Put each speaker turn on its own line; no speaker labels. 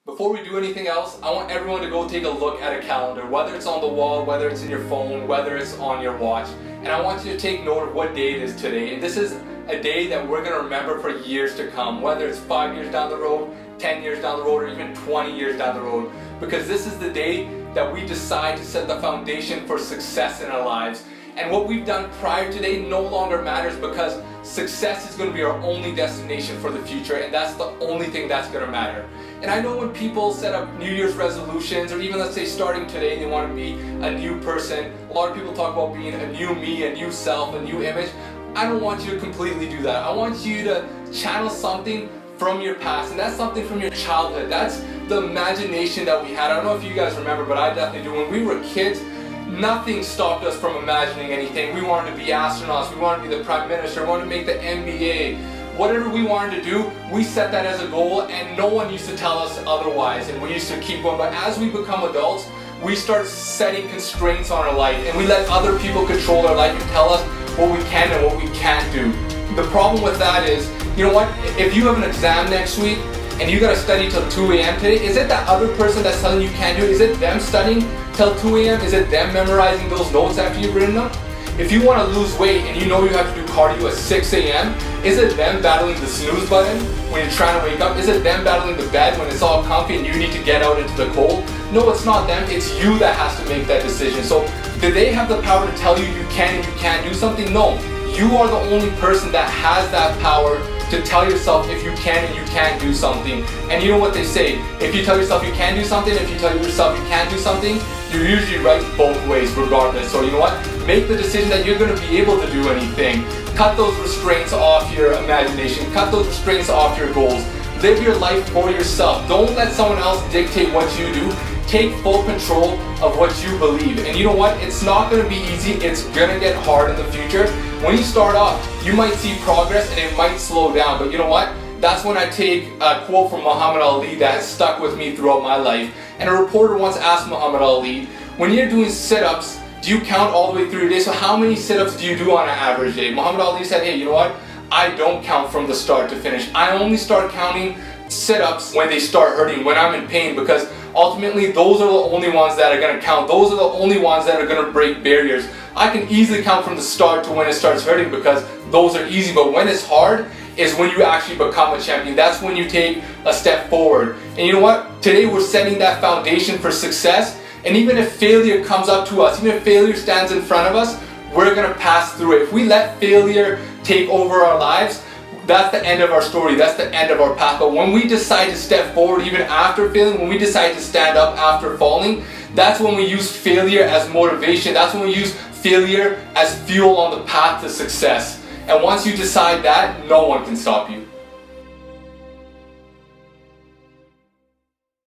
Before we do anything else, I want everyone to go take a look at a calendar, whether it's on the wall, whether it's in your phone, whether it's on your watch. And I want you to take note of what day it is today. And this is a day that we're going to remember for years to come, whether it's 5 years down the road, 10 years down the road, or even 20 years down the road. Because this is the day that we decide to set the foundation for success in our lives. And what we've done prior to today no longer matters, because success is going to be our only destination for the future, and that's the only thing that's going to matter. And I know when people set up New Year's resolutions, or even let's say starting today, they want to be a new person. A lot of people talk about being a new me, a new self, a new image. I don't want you to completely do that. I want you to channel something from your past, and that's something from your childhood. That's the imagination that we had. I don't know if you guys remember, but I definitely do. When we were kids, nothing stopped us from imagining anything. We wanted to be astronauts, we wanted to be the Prime Minister, we wanted to make the NBA. Whatever we wanted to do, we set that as a goal, and no one used to tell us otherwise, and we used to keep going. But as we become adults, we start setting constraints on our life, and we let other people control our life and tell us what we can and what we can't do. The problem with that is, you know what, if you have an exam next week, and you gotta study till 2 a.m. today, is it that other person that's telling you can't do it? Is it them studying till 2 a.m.? Is it them memorizing those notes after you've written them? If you want to lose weight and you know you have to do cardio at 6 a.m., is it them battling the snooze button when you're trying to wake up? Is it them battling the bed when it's all comfy and you need to get out into the cold? No, it's not them, it's you that has to make that decision. So, do they have the power to tell you you can and you can't do something? No. You are the only person that has that power to tell yourself if you can and you can't do something. And you know what they say, if you tell yourself you can do something, if you tell yourself you can't do something, you're usually right both ways regardless. So you know what, make the decision that you're going to be able to do anything. Cut those restraints off your imagination, cut those restraints off your goals. Live your life for yourself. Don't let someone else dictate what you do. Take full control of what you believe. And you know what, it's not going to be easy, it's going to get hard in the future. When you start off, you might see progress and it might slow down, but you know what? That's when I take a quote from Muhammad Ali that has stuck with me throughout my life. And a reporter once asked Muhammad Ali, when you're doing sit-ups, do you count all the way through your day? So how many sit-ups do you do on an average day? Muhammad Ali said, hey, you know what? I don't count from the start to finish. I only start counting sit-ups when they start hurting, when I'm in pain, because ultimately those are the only ones that are going to count. Those are the only ones that are going to break barriers. I can easily count from the start to when it starts hurting because those are easy, but when it's hard is when you actually become a champion. That's when you take a step forward. And you know what? Today we're setting that foundation for success, and even if failure comes up to us, even if failure stands in front of us, we're going to pass through it. If we let failure take over our lives, that's the end of our story, that's the end of our path. But when we decide to step forward even after failing, when we decide to stand up after falling, that's when we use failure as motivation. That's when we use failure as fuel on the path to success. And once you decide that, no one can stop you.